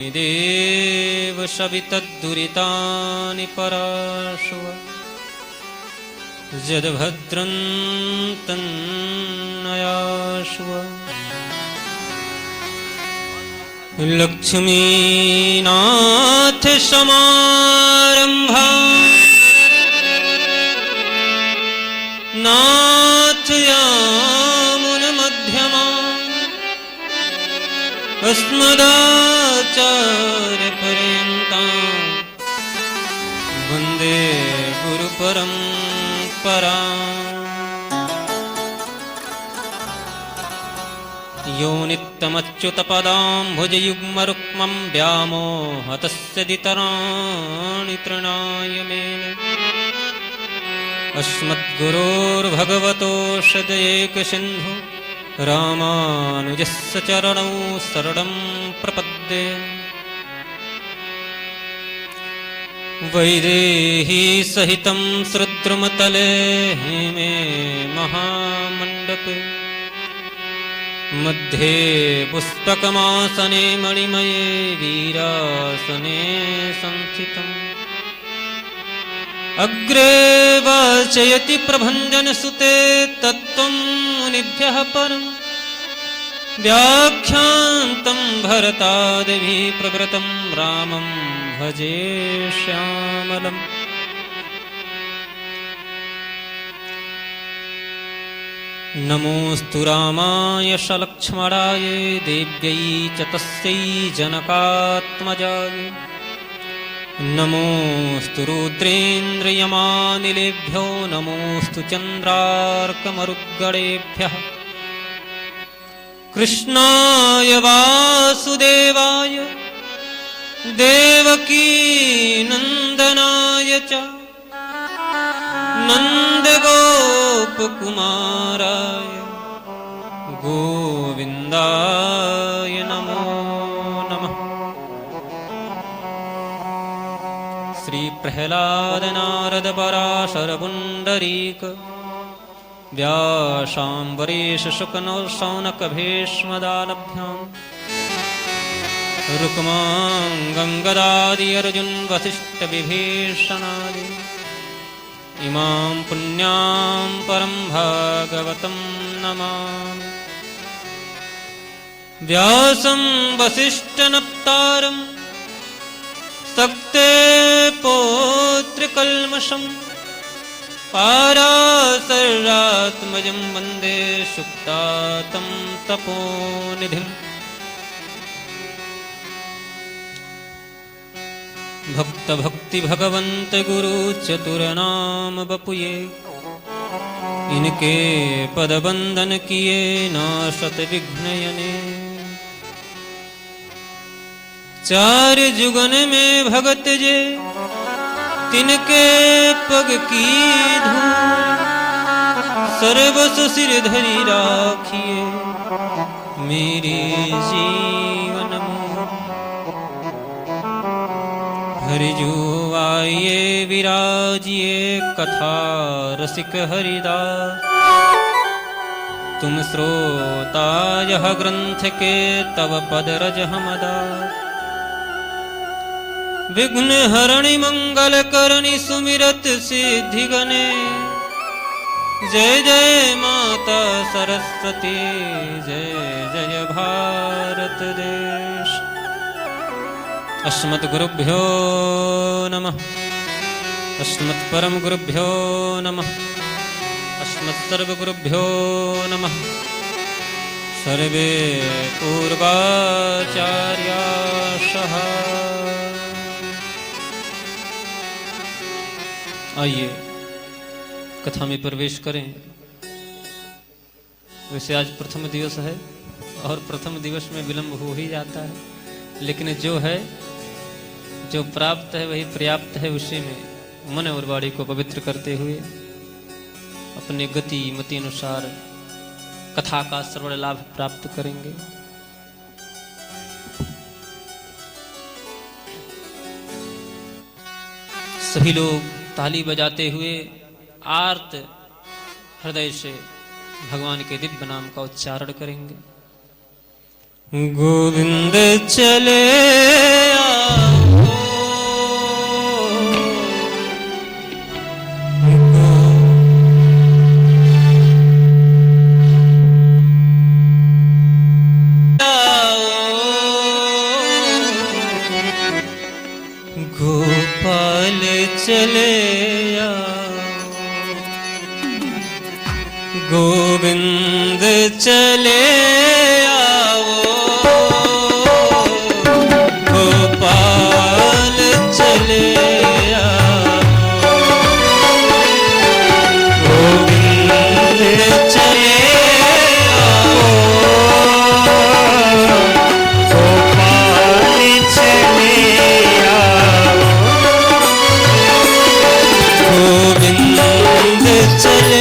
देव सवितद्दुरितानि पराशुव यद्भद्रं तन्नयाशुव लक्ष्मीनाथ समारंभा नाथयामुन मध्यमा अस्मदाचार्यपर्यन्तां वन्दे गुरुपरम्पराम्। यो नित्यमच्युतपदाम्भुजयुग्मरुक्मं व्यामोहतस्य दितराणि तृणाय मेने अस्मद्गुरोर्भगवतोऽस्य दयैकसिन्धु रामानुजस्य चरणौ शरणं प्रपद्ये। वैदेही सहितं श्रुद्रुमतले हेमे महामण्डपे मध्ये पुस्तकमासने मणिमये वीरासने संस्थितम् अग्रे वाचयति प्रभञ्जनसुते तत्त्वं मुनिभ्यः परं व्याख्यान्तं भरतादिभिः प्रवृतं रामं भजे श्यामलम्। नमोऽस्तु रामाय सलक्ष्मणाय देव्यै च तस्यै जनकात्मजाय नमोऽस्तु रुद्रेन्द्रयमानिलेभ्यो नमोऽस्तु चन्द्रार्कमरुद्गणेभ्यः कृष्णाय वासुदेवाय देवकीनन्दनाय च नन्दगोपकुमाराय गोविन्दाय नमो नमः। श्री प्रह्लाद नारद पराशर पुण्डरीक व्यासाम्बरीश शुकनौशौनक भीष्मदानभ्यां रुक्मां गङ्गदादि अर्जुन वसिष्ठ विभीषणादि इमां पुण्यां परं भागवतं नमामि। व्यासं वसिष्ठनप्तारं सक्ते पौत्रकल्मषं पाराशरात्मजं वन्दे सुक्तातं तपोनिधिम्। भक्त भक्ति भगवंत गुरु चतुरनाम बपुए इनके पद बंदन किए नाशत विघ्नयने। चार जुगन में भगत जे तिनके पग की धूल सर्वस सिर धरि राखिए मेरे जीवन मोह। हरिजू आइए विराजिए कथा रसिक हरिदास तुम श्रोता यह ग्रंथ के तव पद रज हमदास। विघ्न हरणि मंगल करणी सुमिरत सिद्धि गणे जय जय माता सरस्वती जय जय भारत देश। अस्मद्गुरुभ्यो नमः अस्मत्परम गुरुभ्यो नमः अस्मत्सर्वगुरुभ्यो नमः। सर्वे पूर्वाचार्याः। आइए कथा में प्रवेश करें। वैसे आज प्रथम दिवस है और प्रथम दिवस में विलंब हो ही जाता है, लेकिन जो है जो प्राप्त है वही पर्याप्त है। उसी में मन और वाणी को पवित्र करते हुए अपने गति मति अनुसार कथा का श्रवण लाभ प्राप्त करेंगे। सभी लोग ताली बजाते हुए आर्त हृदय से भगवान के दिव्य नाम का उच्चारण करेंगे। गोविंद चले आओ, गोपाल चले आओ, गोविंद चले आओ, गोपाल चले आओ, गोविंद चले आओ, गोपाल चले आओ, गोविंद चले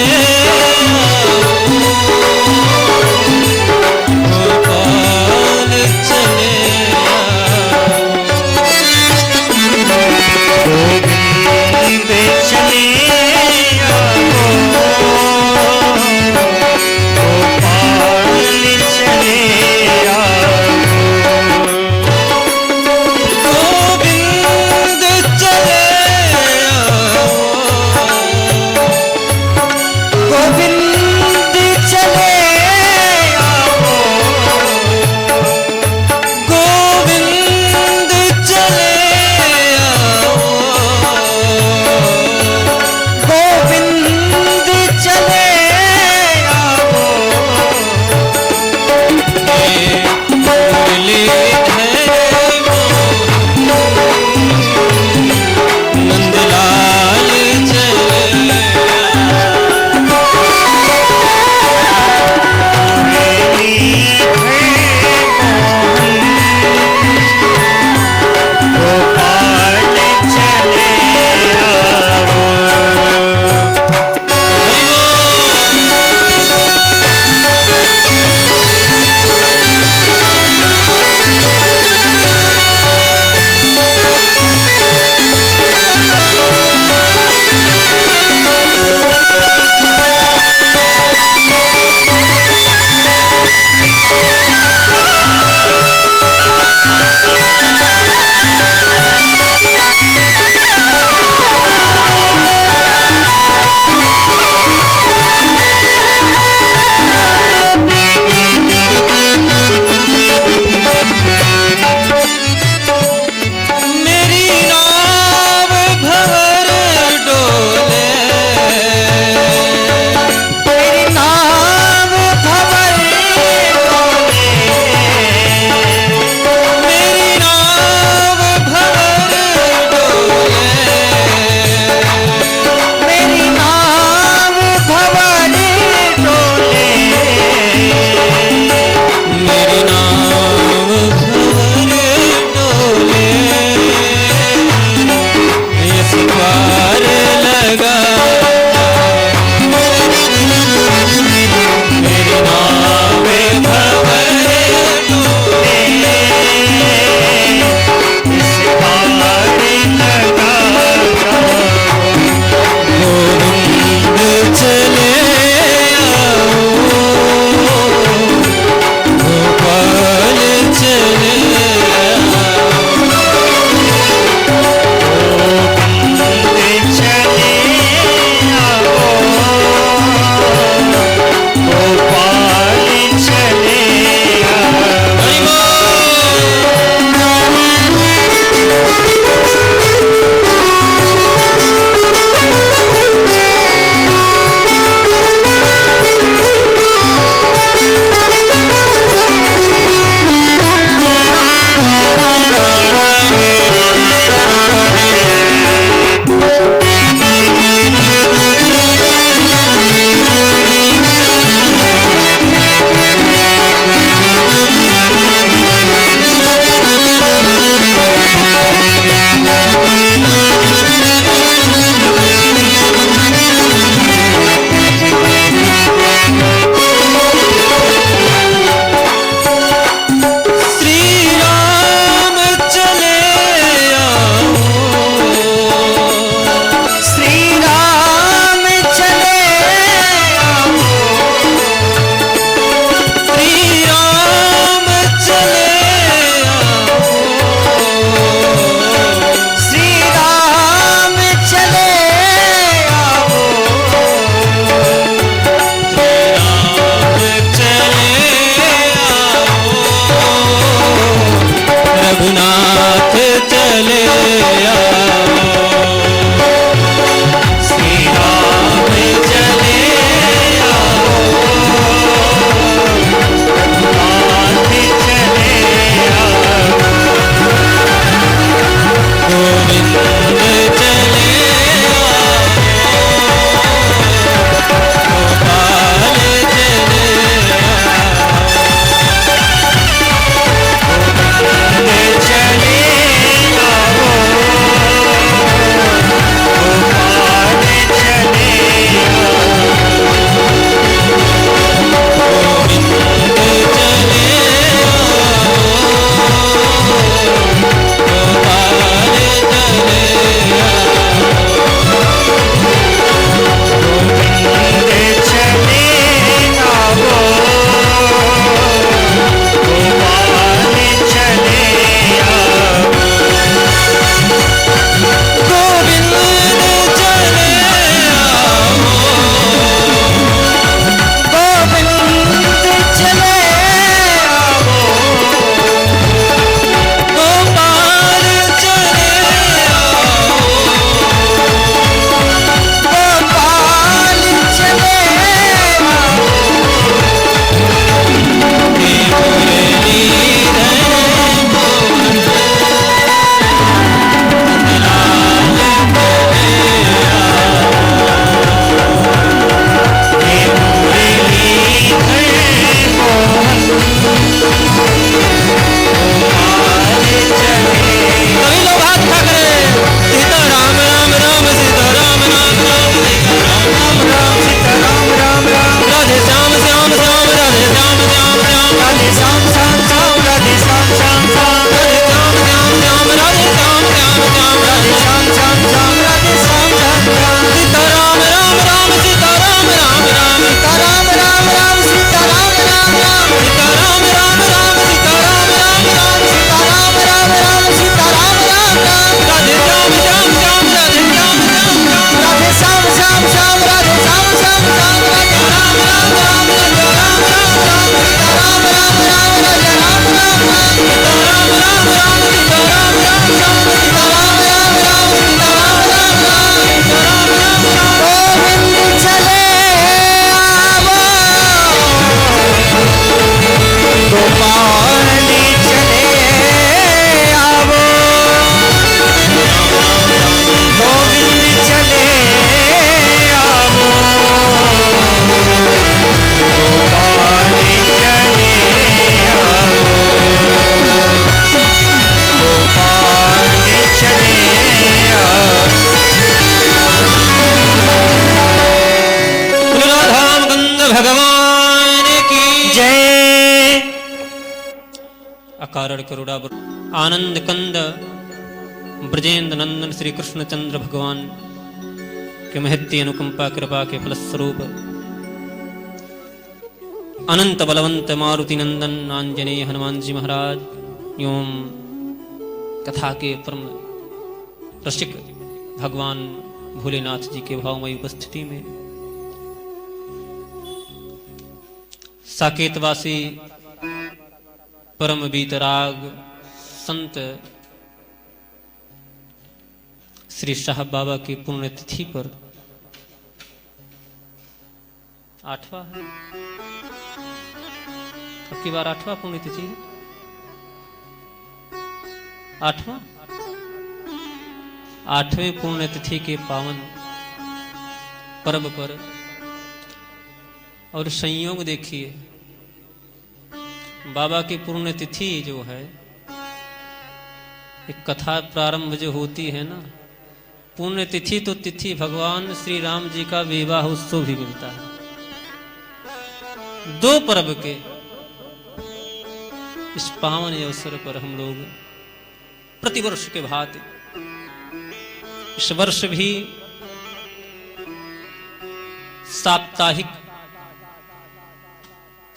चले आओ, श्री राम चले आओ, हाथ चले आओ, गोविंद चले आओ, गोपाल चले अकारण करुणा आनंद कंद ब्रजेंद्र नंदन श्री कृष्ण चंद्र भगवान के महत्य अनुकंपा कृपा के फलस्वरूप अनंत बलवंत मारुति नंदन आंजनेय हनुमान जी महाराज एवं कथा के परम रसिक भगवान भोलेनाथ जी के भावमयी उपस्थिति में साकेतवासी परम बीतराग संत श्री साहब बाबा की पुण्यतिथि पर 8वां है, अब की बार 8वां पुण्यतिथि है, 8वें पुण्यतिथि के पावन पर्व पर और संयोग देखिए बाबा की पुण्यतिथि जो है, एक कथा प्रारंभ जो होती है ना, पुण्यतिथि तो तिथि भगवान श्री राम जी का विवाह उत्सव भी मिलता है। 2 पर्व के इस पावन अवसर पर हम लोग प्रतिवर्ष के भांति इस वर्ष भी साप्ताहिक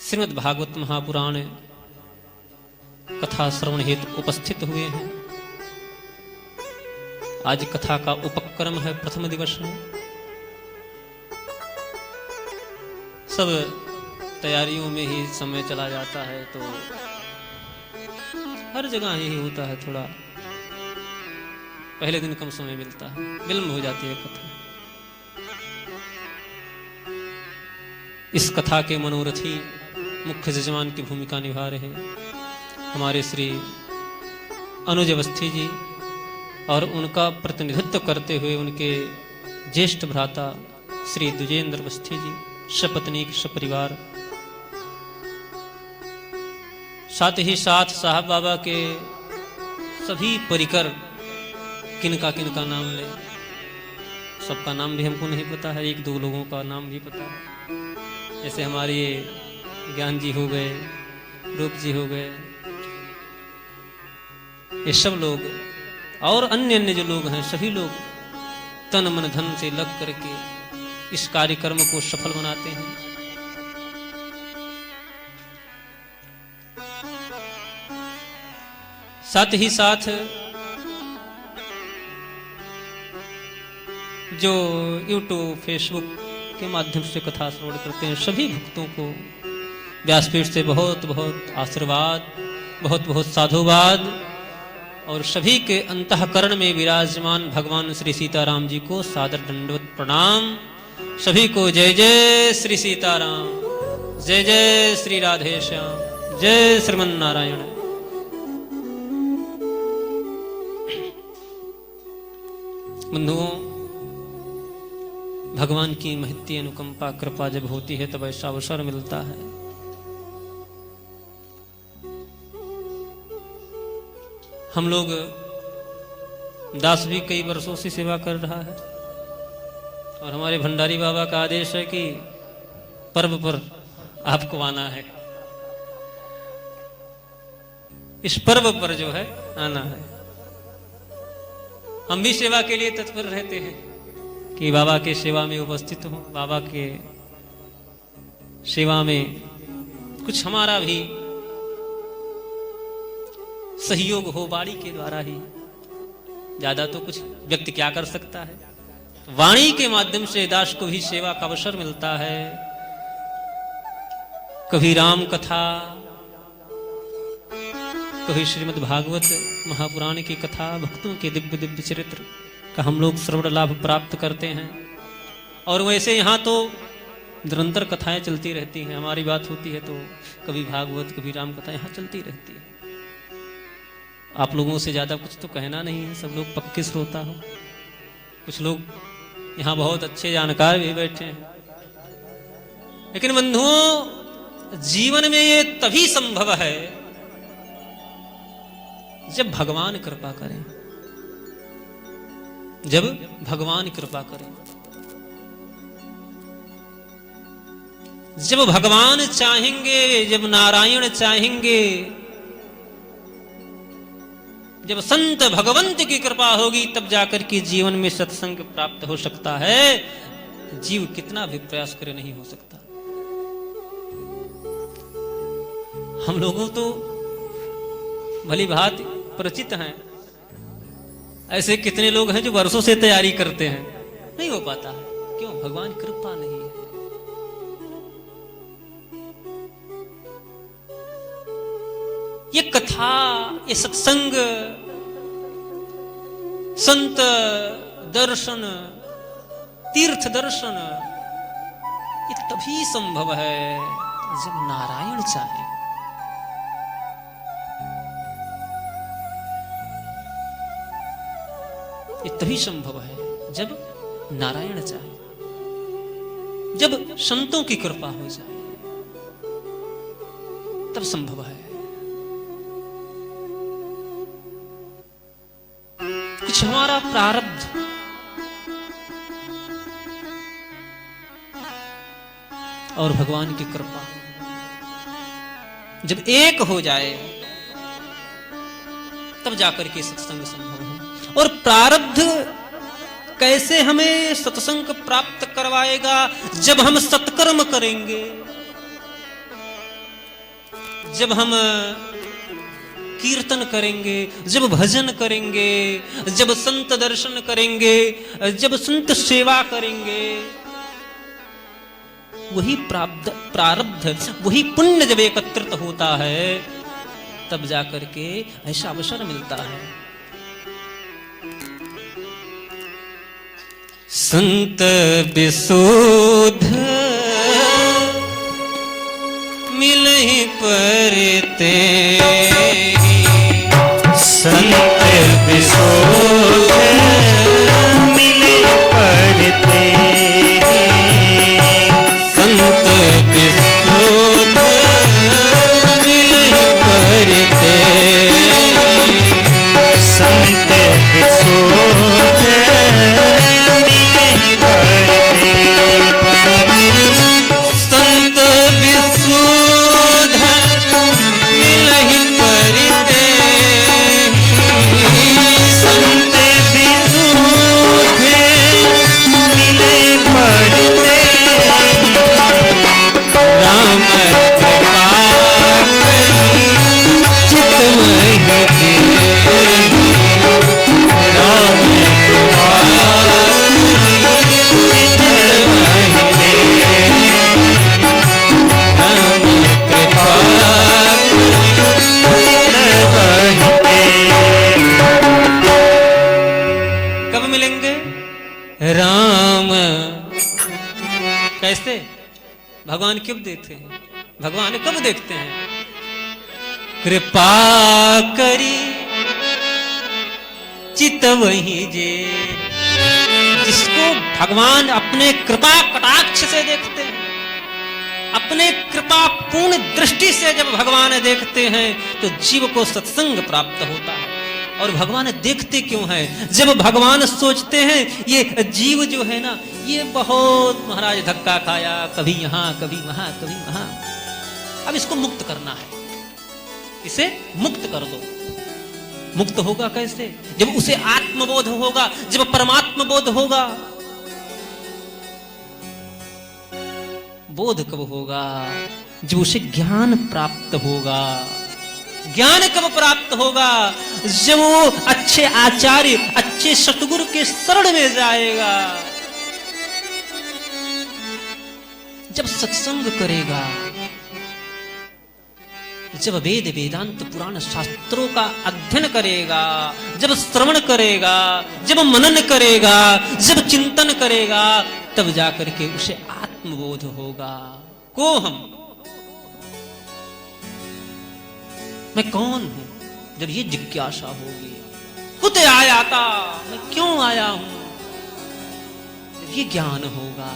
श्रीमद् भागवत महापुराण कथा श्रवण हेतु उपस्थित हुए हैं। आज कथा का उपक्रम है प्रथम दिवस में। सब तैयारियों में ही समय चला जाता है, तो हर जगह यही होता है, थोड़ा पहले दिन कम समय मिलता है, विलंब हो जाती है कथा। इस कथा के मनोरथी मुख्य यजमान की भूमिका निभा रहे हमारे श्री अनुज अवस्थी जी, और उनका प्रतिनिधित्व करते हुए उनके ज्येष्ठ भ्राता श्री द्विजेंद्र अवस्थी जी, सपत्नीक सपरिवार, साथ ही साथ साहब बाबा के सभी परिकर। किनका किनका नाम ले, सबका नाम भी हमको नहीं पता है, एक दो लोगों का नाम भी पता है। जैसे हमारे ज्ञान जी हो गए, रूप जी हो गए, ये सब लोग और अन्य अन्य जो लोग हैं, सभी लोग तन मन धन से लग करके इस कार्यक्रम को सफल बनाते हैं। साथ ही साथ जो यूट्यूब फेसबुक के माध्यम से कथा श्रवण करते हैं, सभी भक्तों को व्यासपीठ से बहुत बहुत आशीर्वाद, बहुत बहुत साधुवाद, और सभी के अंतःकरण में विराजमान भगवान श्री सीताराम जी को सादर दंडवत प्रणाम। सभी को जय जय श्री सीताराम, जय जय श्री राधे श्याम, जय श्रीमन नारायण। बंधुओं, भगवान की महती अनुकंपा कृपा जब होती है तब ऐसा अवसर मिलता है। हम लोग दास भी कई वर्षों से सेवा कर रहा है, और हमारे भंडारी बाबा का आदेश है कि पर्व पर आपको आना है। इस पर्व पर जो है आना है। हम भी सेवा के लिए तत्पर रहते हैं कि बाबा के सेवा में उपस्थित हो, बाबा के सेवा में कुछ हमारा भी सहयोग हो, वाणी के द्वारा ही। ज्यादा तो कुछ व्यक्ति क्या कर सकता है, वाणी के माध्यम से दास को भी सेवा का अवसर मिलता है। कभी राम कथा, कभी श्रीमद् भागवत महापुराण की कथा, भक्तों के दिव्य दिव्य चरित्र का हम लोग श्रवण लाभ प्राप्त करते हैं। और वैसे यहाँ तो निरंतर कथाएं चलती रहती हैं। हमारी बात होती है तो कभी भागवत कभी राम कथा यहाँ चलती रहती है। आप लोगों से ज्यादा कुछ तो कहना नहीं है, सब लोग पक्के श्रोता हो। कुछ लोग यहाँ बहुत अच्छे जानकार भी बैठे हैं, लेकिन बंधुओं, जीवन में ये तभी संभव है जब भगवान कृपा करें, जब भगवान कृपा करें, जब भगवान चाहेंगे, जब नारायण चाहेंगे, जब संत भगवंत की कृपा होगी, तब जाकर के जीवन में सत्संग प्राप्त हो सकता है। जीव कितना भी प्रयास करे नहीं हो सकता। हम लोगों तो भली भांति परिचित हैं, ऐसे कितने लोग हैं जो वर्षों से तैयारी करते हैं, नहीं हो पाता है। क्यों? भगवान कृपा नहीं है। ये कथा, ये सत्संग, संत दर्शन, तीर्थ दर्शन, ये तभी संभव है जब नारायण चाहे। ये तभी संभव है जब नारायण चाहे, जब संतों की कृपा हो जाए, तब संभव है। कुछ हमारा प्रारब्ध और भगवान की कृपा जब एक हो जाए, तब जाकर के सत्संग संभव है। और प्रारब्ध कैसे हमें सत्संग प्राप्त करवाएगा? जब हम सत्कर्म करेंगे, जब हम कीर्तन करेंगे, जब भजन करेंगे, जब संत दर्शन करेंगे, जब संत सेवा करेंगे, वही प्रारब्ध, वही पुण्य जब एकत्रित होता है, तब जाकर के ऐसा अवसर मिलता है। संत विशुद्ध मिलहि परते, संत विशुद्ध मिले परते, संत विशुद्ध मिलहि परते, संत विशुद्ध मिले परते, संत विशुद्ध मिलहि परते, संत विशुद्ध मिले परते, राम कृपा चित वही दे, राम कृपा चित वही दे, राम कृपा कब मिलेंगे? राम कैसे? भगवान कब देखते हैं? भगवान कब देखते हैं? कृपा करी चित वही जे, जिसको भगवान अपने कृपा कटाक्ष से देखते हैं, अपने कृपा पूर्ण दृष्टि से जब भगवान देखते हैं तो जीव को सत्संग प्राप्त होता है। और भगवान देखते क्यों हैं? जब भगवान सोचते हैं ये जीव जो है ना, ये बहुत महाराज धक्का खाया, कभी यहां कभी वहां कभी वहां, अब इसको मुक्त करना है, इसे मुक्त कर दो। मुक्त होगा कैसे? जब उसे आत्मबोध होगा, जब परमात्मा बोध होगा। बोध कब होगा? जब उसे ज्ञान प्राप्त होगा। ज्ञान कब प्राप्त होगा? जब वो अच्छे आचार्य, अच्छे सतगुरु के शरण में जाएगा, जब सत्संग करेगा, जब वेद वेदांत पुराण शास्त्रों का अध्ययन करेगा, जब श्रवण करेगा, जब मनन करेगा, जब चिंतन करेगा, तब जाकर के उसे आत्मबोध होगा। को हम, मैं कौन हूं? जब ये जिज्ञासा होगी, खुद आया था, मैं क्यों आया हूं, जब ये ज्ञान होगा,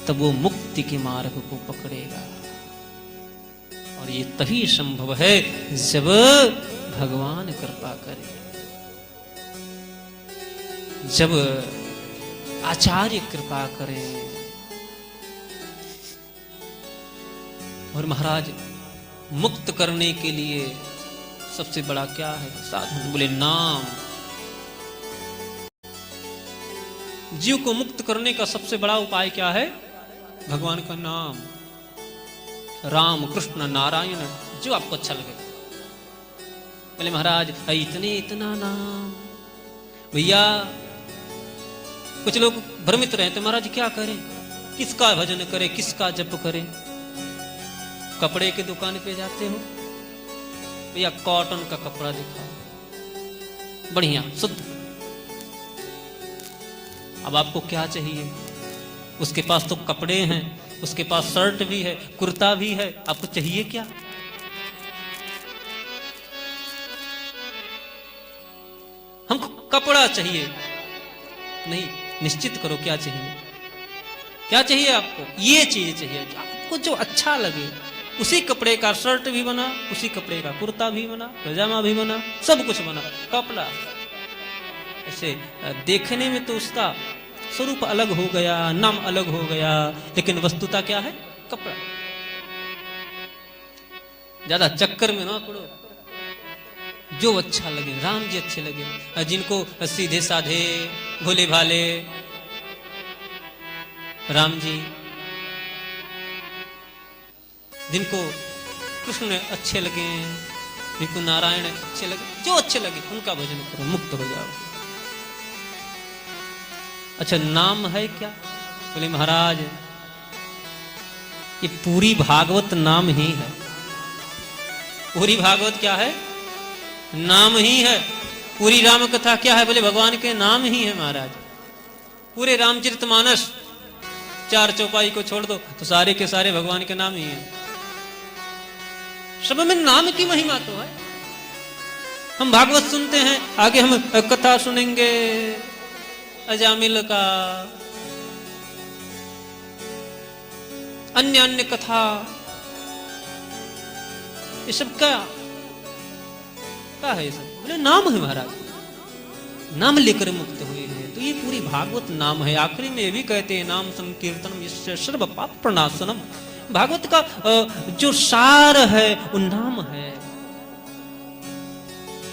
तब वो मुक्ति के मार्ग को पकड़ेगा। और ये तभी संभव है जब भगवान कृपा करे, जब आचार्य कृपा करे। और महाराज मुक्त करने के लिए सबसे बड़ा क्या है साधन? बोले नाम। जीव को मुक्त करने का सबसे बड़ा उपाय क्या है? भगवान का नाम, राम कृष्ण नारायण, जो आपको अच्छा लगे। बोले महाराज इतना नाम, भैया कुछ लोग भ्रमित रहे तो महाराज क्या करें, किसका भजन करें, किसका जप करें? कपड़े की दुकान पे जाते हो, भैया कॉटन का कपड़ा दिखाओ, बढ़िया शुद्ध। अब आपको क्या चाहिए? उसके पास तो कपड़े हैं, उसके पास शर्ट भी है, कुर्ता भी है, आपको चाहिए क्या? हमको कपड़ा चाहिए नहीं, निश्चित करो क्या चाहिए। क्या चाहिए आपको? ये चीज चाहिए, आपको जो अच्छा लगे। उसी कपड़े का शर्ट भी बना, उसी कपड़े का कुर्ता भी बना, पजामा भी बना, सब कुछ बना, कपड़ा। ऐसे देखने में तो उसका स्वरूप अलग हो गया, नाम अलग हो गया, लेकिन वस्तुता क्या है? कपड़ा। ज्यादा चक्कर में ना पड़ो, जो अच्छा लगे। राम जी अच्छे लगे, जिनको सीधे साधे भोले भाले राम जी, जिनको कृष्ण अच्छे लगे, जिनको नारायण अच्छे लगे, जो अच्छे लगे उनका भजन करो, मुक्त हो जाओ। अच्छा नाम है क्या? बोले महाराज ये पूरी भागवत नाम ही है। पूरी भागवत क्या है? नाम ही है। पूरी राम कथा क्या है? बोले भगवान के नाम ही है महाराज। पूरे रामचरितमानस 4 चौपाई को छोड़ दो तो सारे के सारे भगवान के नाम ही हैं। सब में नाम की महिमा तो है। हम भागवत सुनते हैं, आगे हम कथा सुनेंगे अजामिल का, अन्य अन्य कथा, ये सब क्या है? ये सब बोले नाम है महाराज, नाम लेकर मुक्त हुए हैं। तो ये पूरी भागवत नाम है। आखिरी में ये भी कहते हैं नाम संकीर्तनम यस्य सर्व पाप प्रणाशनम। भागवत का जो सार है वो नाम है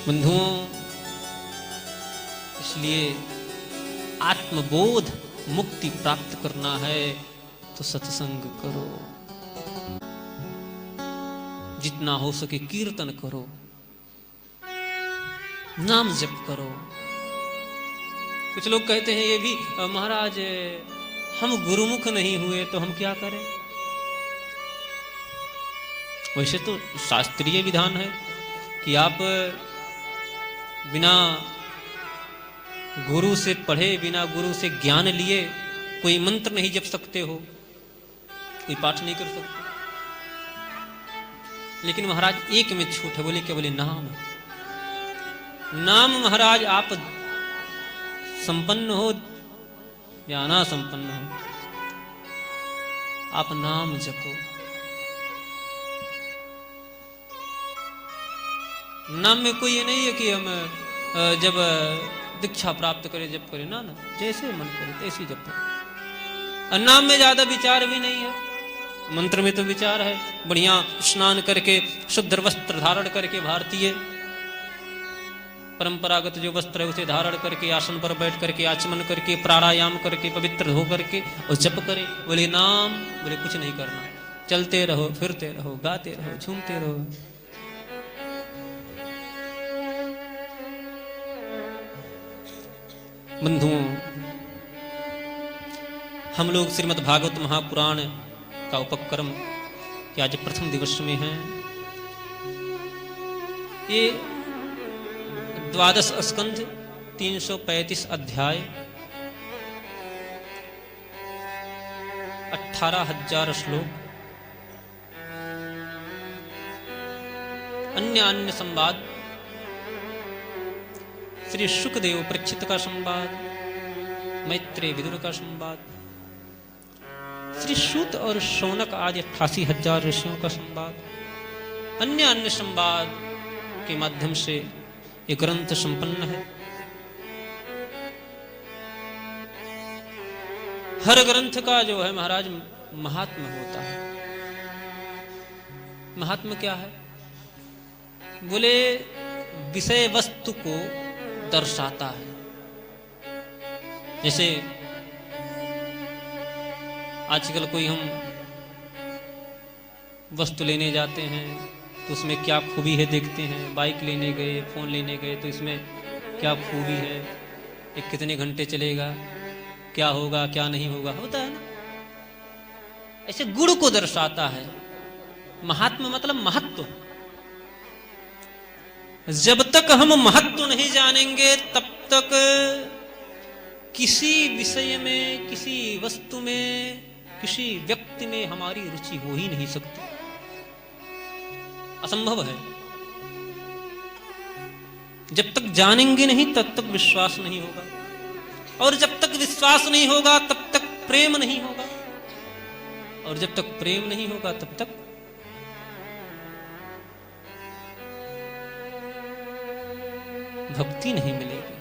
बंधुओं। इसलिए आत्मबोध मुक्ति प्राप्त करना है तो सत्संग करो, जितना हो सके कीर्तन करो, नाम जप करो। कुछ लोग कहते हैं ये भी महाराज हम गुरुमुख नहीं हुए तो हम क्या करें? वैसे तो शास्त्रीय विधान है कि आप बिना गुरु से पढ़े, बिना गुरु से ज्ञान लिए कोई मंत्र नहीं जप सकते हो, कोई पाठ नहीं कर सकते। लेकिन महाराज एक में छूट है। बोले क्या? बोले नाम। नाम महाराज आप संपन्न हो या ना संपन्न हो, आप नाम जपो। नाम में कोई ये नहीं है कि हम जब दीक्षा प्राप्त करें जप करें, ना, जैसे मन करे तैसे जप करें। नाम में ज्यादा विचार भी नहीं है, मंत्र में तो विचार है। बढ़िया स्नान करके शुद्ध वस्त्र धारण करके, भारतीय परंपरागत जो वस्त्र है उसे धारण करके आसन पर बैठ करके आचमन करके प्राणायाम करके पवित्र हो करके और जप करे। बोले नाम, बोले कुछ नहीं करना, चलते रहो, फिरते रहो, गाते रहो, झूमते रहो। बंधुओं, हम लोग श्रीमद् भागवत महापुराण का उपक्रम के आज प्रथम दिवस में हैं। ये 12 स्कंध 335 अध्याय 18,000 श्लोक, अन्य संवाद, श्री शुकदेव परीक्षित का संवाद, मैत्रेय विदुर का संवाद, श्री सूत और शौनक आदि 88,000 ऋषियों का संवाद, अन्य संवाद के माध्यम से ये ग्रंथ संपन्न है। हर ग्रंथ का जो है महाराज महात्म्य होता है। महात्म्य क्या है? बोले विषय वस्तु को दर्शाता है। जैसे आजकल कोई हम वस्तु लेने जाते हैं तो उसमें क्या खूबी है देखते हैं। बाइक लेने गए, फोन लेने गए तो इसमें क्या खूबी है, ये कितने घंटे चलेगा, क्या होगा क्या नहीं होगा, होता है ना। ऐसे गुण को दर्शाता है। महात्मा मतलब महत्व। जब तक हम महत्व नहीं जानेंगे तब तक किसी विषय में, किसी वस्तु में, किसी व्यक्ति में हमारी रुचि हो ही नहीं सकती, असंभव है। जब तक जानेंगे नहीं तब तक विश्वास नहीं होगा, और जब तक विश्वास नहीं होगा तब तक प्रेम नहीं होगा, और जब तक प्रेम नहीं होगा तब तक भक्ति नहीं मिलेगी।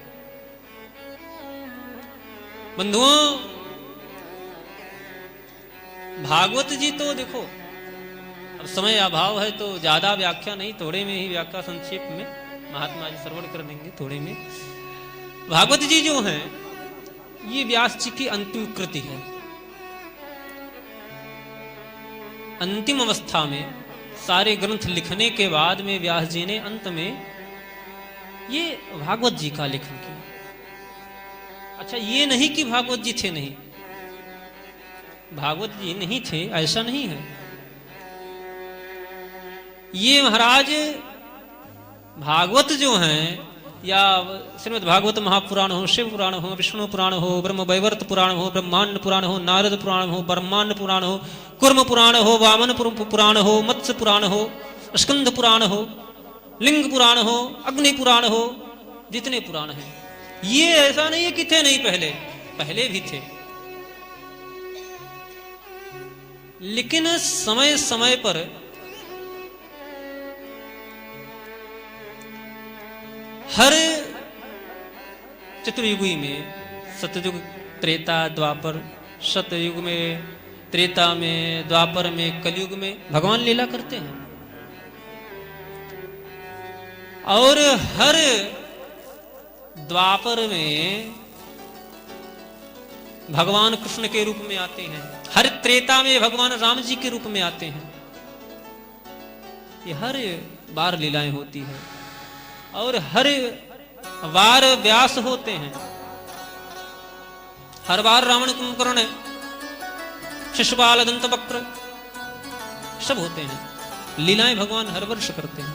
बंधुओं, भागवत जी तो देखो, अब समय अभाव है तो ज्यादा व्याख्या नहीं, थोड़े में ही व्याख्या संक्षेप में महात्मा जी श्रवण कर देंगे थोड़े में। भागवत जी जो हैं ये व्यास जी की अंतिम कृति है। अंतिम अवस्था में सारे ग्रंथ लिखने के बाद में व्यास जी ने अंत में ये भागवत जी का लेखन किया। अच्छा, ये नहीं कि भागवत जी थे नहीं, भागवत जी नहीं थे ऐसा नहीं है। ये महाराज भागवत जो हैं या श्रीमद् भागवत महापुराण हो, शिव पुराण हो, विष्णु पुराण हो, ब्रह्म वैवर्त पुराण हो, ब्रह्मांड पुराण हो, नारद पुराण हो, ब्रह्मांड पुराण हो, कुर्म पुराण हो, वामन पुराण हो, मत्स्य पुराण हो, स्कंद पुराण हो, लिंग पुराण हो, अग्नि पुराण हो, जितने पुराण हैं, ये ऐसा नहीं है कि थे नहीं, पहले भी थे, लेकिन समय समय पर हर चतुर्युगी में, सतयुग, त्रेता, द्वापर, सतयुग में, त्रेता में, द्वापर में, कलयुग में भगवान लीला करते हैं। और हर द्वापर में भगवान कृष्ण के रूप में आते हैं, हर त्रेता में भगवान राम जी के रूप में आते हैं। ये हर बार लीलाएं होती हैं और हर बार व्यास होते हैं, हर बार रावण कुंभकर्ण, शिशुपाल, दंत वक्र सब होते हैं। लीलाएं भगवान हर वर्ष करते हैं,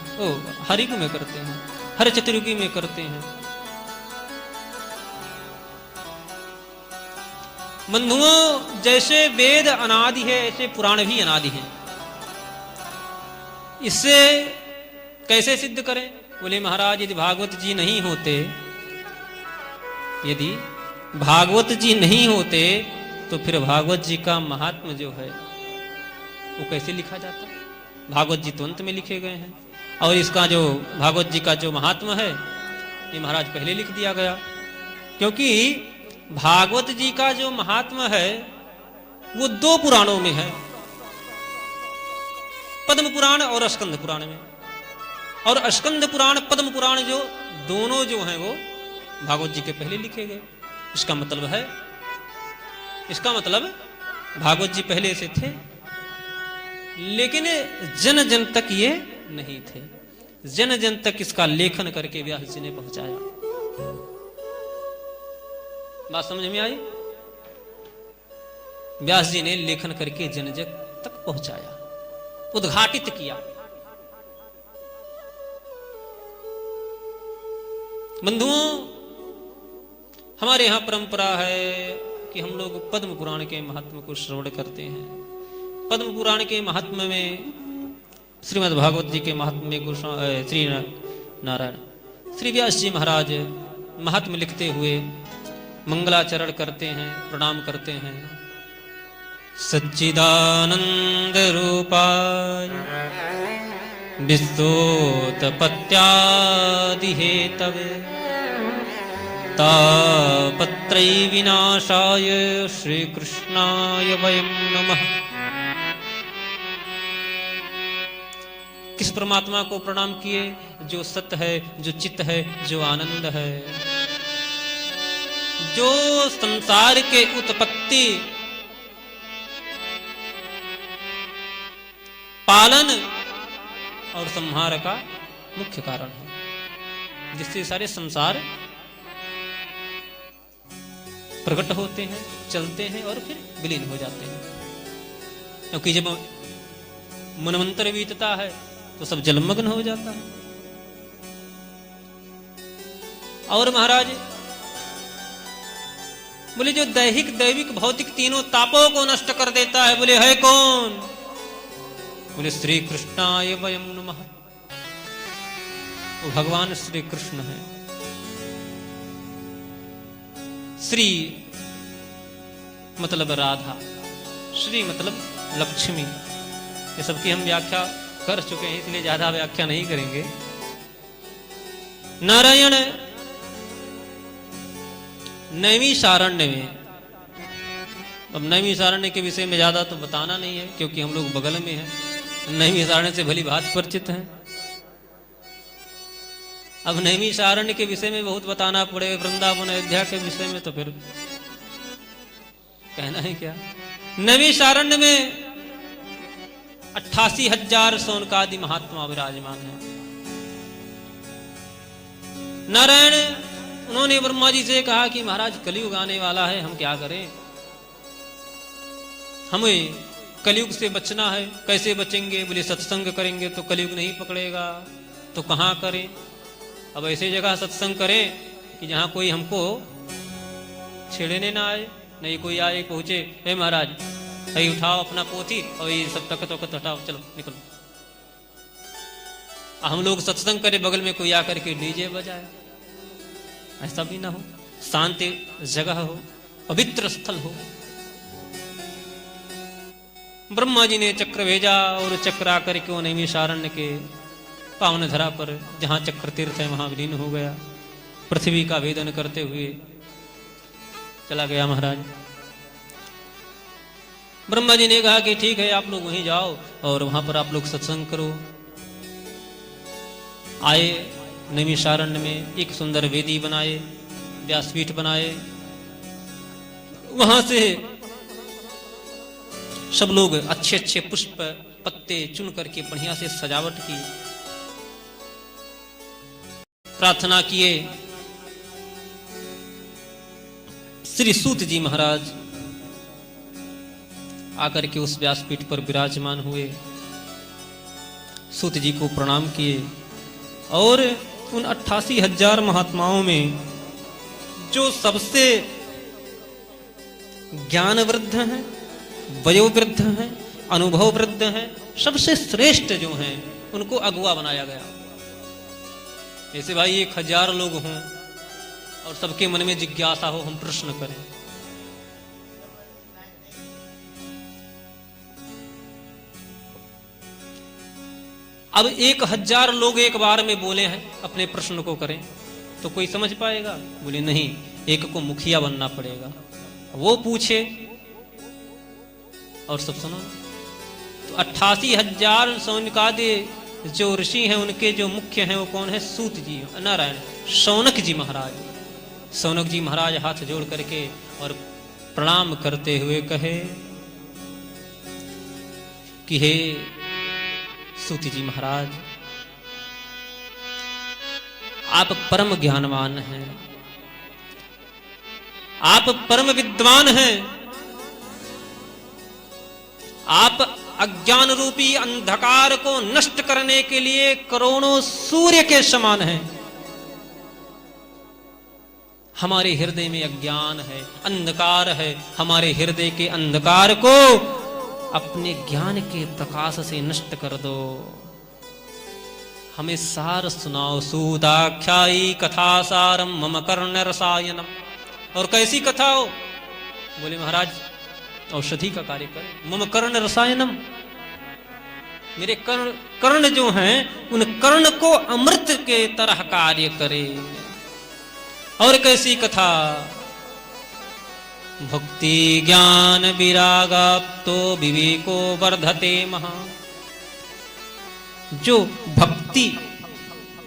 हर युग में करते हैं, हर चतुर्युगी में करते हैं। बंधुओं, जैसे वेद अनादि है ऐसे पुराण भी अनादि हैं। इससे कैसे सिद्ध करें? बोले महाराज, यदि भागवत जी नहीं होते, यदि भागवत जी नहीं होते तो फिर भागवत जी का महात्म जो है वो कैसे लिखा जाता? भागवत जी तो अंत में लिखे गए हैं, और इसका जो भागवत जी का जो महात्म है ये महाराज पहले लिख दिया गया, क्योंकि भागवत जी का जो महात्म है वो दो पुराणों में है, पद्म पुराण और स्कंद पुराण में। और स्कंद पुराण, पद्म पुराण जो दोनों जो हैं वो भागवत जी के पहले लिखे गए। इसका मतलब भागवत जी पहले से थे, लेकिन जन जन तक ये नहीं थे। जन जन तक इसका लेखन करके व्यास जी ने पहुंचाया। बात समझ में आई? व्यास जी ने लेखन करके जन जन तक पहुंचाया, उद्घाटित किया। बंधुओं, हमारे यहां परंपरा है कि हम लोग पद्म पुराण के महात्म को श्रवण करते हैं। पद्म पुराण के महात्म में, श्रीमद् भागवत जी के महात्म में श्री नारायण श्री व्यास जी महाराज महात्म लिखते हुए मंगलाचरण करते हैं, प्रणाम करते हैं। सच्चिदानंद रूपाय विश्वोत्पत्त्यादि हेतवे तापत्रय विनाशाय श्री कृष्णाय वयं नमः। किस परमात्मा को प्रणाम किए? जो सत्य है, जो चित्त है, जो आनंद है, जो संसार के उत्पत्ति, पालन और संहार का मुख्य कारण है, जिससे सारे संसार प्रकट होते हैं, चलते हैं और फिर विलीन हो जाते हैं। क्योंकि जब मनवंतर बीतता है तो सब जलमग्न हो जाता है। और महाराज बोले, जो दैहिक, दैविक, भौतिक तीनों तापों को नष्ट कर देता है, बोले है कौन? बोले श्री कृष्णाय वयं नमः। वो भगवान श्री कृष्ण है। श्री मतलब राधा, श्री मतलब लक्ष्मी। ये सबकी हम व्याख्या कर चुके हैं, इसलिए ज्यादा व्याख्या नहीं करेंगे। नारायण नैमिषारण्य में, अब नैमिषारण्य के विषय में ज्यादा तो बताना नहीं है क्योंकि हम लोग बगल में हैं, नैमिषारण्य से भली भांति परिचित हैं। अब नैमिषारण्य के विषय में बहुत बताना पड़े, वृंदावन अयोध्या के विषय में तो फिर कहना है क्या। नैमिषारण्य में 88,000 सौनकादि महात्मा विराजमान है। नारायण उन्होंने ब्रह्मा जी से कहा कि महाराज कलयुग आने वाला है, हम क्या करें? हमें कलयुग से बचना है, कैसे बचेंगे? बोले सत्संग करेंगे तो कलयुग नहीं पकड़ेगा, तो कहां करें? अब ऐसी जगह सत्संग करें कि जहां कोई हमको छेड़ने ना आए, नहीं कोई आए पहुंचे, हे महाराज भाई उठाओ अपना पोथी और ये सब तकत वकत हटाओ, चलो निकलो। हम लोग सत्संग करें, बगल में कोई आकर के डीजे बजाए, ऐसा भी ना हो। शांत जगह हो, पवित्र स्थल हो। ब्रह्मा जी ने चक्र भेजा और चक्र आकर के नैमिषारण्य के पावन धरा पर जहां चक्र तीर्थ है वहां विलीन हो गया। पृथ्वी का वेदन करते हुए चला गया महाराज। ब्रह्मा जी ने कहा कि ठीक है आप लोग वहीं जाओ और वहां पर आप लोग सत्संग करो। आए नैमिषारण्य में एक सुंदर वेदी बनाए, व्यासपीठ बनाए, वहां से सब लोग अच्छे अच्छे पुष्प पत्ते चुन करके बढ़िया से सजावट की, प्रार्थना किए। श्री सूत जी महाराज आकर के उस व्यासपीठ पर विराजमान हुए, सूत जी को प्रणाम किए और उन 88,000 महात्माओं में जो सबसे ज्ञान वृद्ध हैं, वयोवृद्ध हैं, अनुभव वृद्ध हैं, सबसे श्रेष्ठ जो हैं उनको अगुवा बनाया गया। जैसे भाई 1,000 लोग हों और सबके मन में जिज्ञासा हो, हम प्रश्न करें। अब 1,000 लोग एक बार में बोले हैं, अपने प्रश्न को करें तो कोई समझ पाएगा? बोले नहीं, एक को मुखिया बनना पड़ेगा, वो पूछे और सब सुनो। तो 88,000 सौनकादि जो ऋषि हैं उनके जो मुख्य हैं वो कौन है? सूत जी, नारायण शौनक जी महाराज। शौनक जी महाराज हाथ जोड़ करके और प्रणाम करते हुए कहे कि हे सूत जी महाराज, आप परम ज्ञानवान हैं, आप परम विद्वान हैं, आप अज्ञान रूपी अंधकार को नष्ट करने के लिए करोड़ों सूर्य के समान हैं। हमारे हृदय में अज्ञान है, अंधकार है, हमारे हृदय के अंधकार को अपने ज्ञान के प्रकाश से नष्ट कर दो। हमें सार सुनाओ। सूदाख्यायी कथा सारम मम कर्ण रसायनम। और कैसी कथा हो? बोले महाराज औषधि का कार्य करे। मम कर्ण रसायनम, मेरे कर्ण जो हैं उन कर्ण को अमृत के तरह कार्य करे। और कैसी कथा? भक्ति ज्ञान विरागाप्तो विवेको वर्धते महा। जो भक्ति,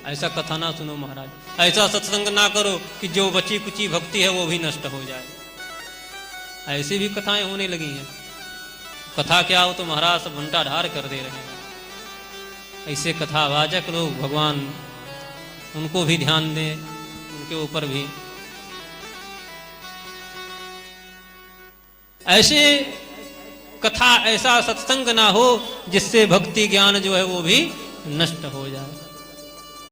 ऐसा कथा ना सुनो महाराज, ऐसा सत्संग ना करो कि जो बची कुची भक्ति है वो भी नष्ट हो जाए। ऐसी भी कथाएं होने लगी हैं। कथा क्या हो तो महाराज सब घंटा ढार कर दे रहे हैं। ऐसे कथावाचक लोग, भगवान उनको भी ध्यान दें, उनके ऊपर भी। ऐसे कथा, ऐसा सत्संग ना हो जिससे भक्ति ज्ञान जो है वो भी नष्ट हो जाए।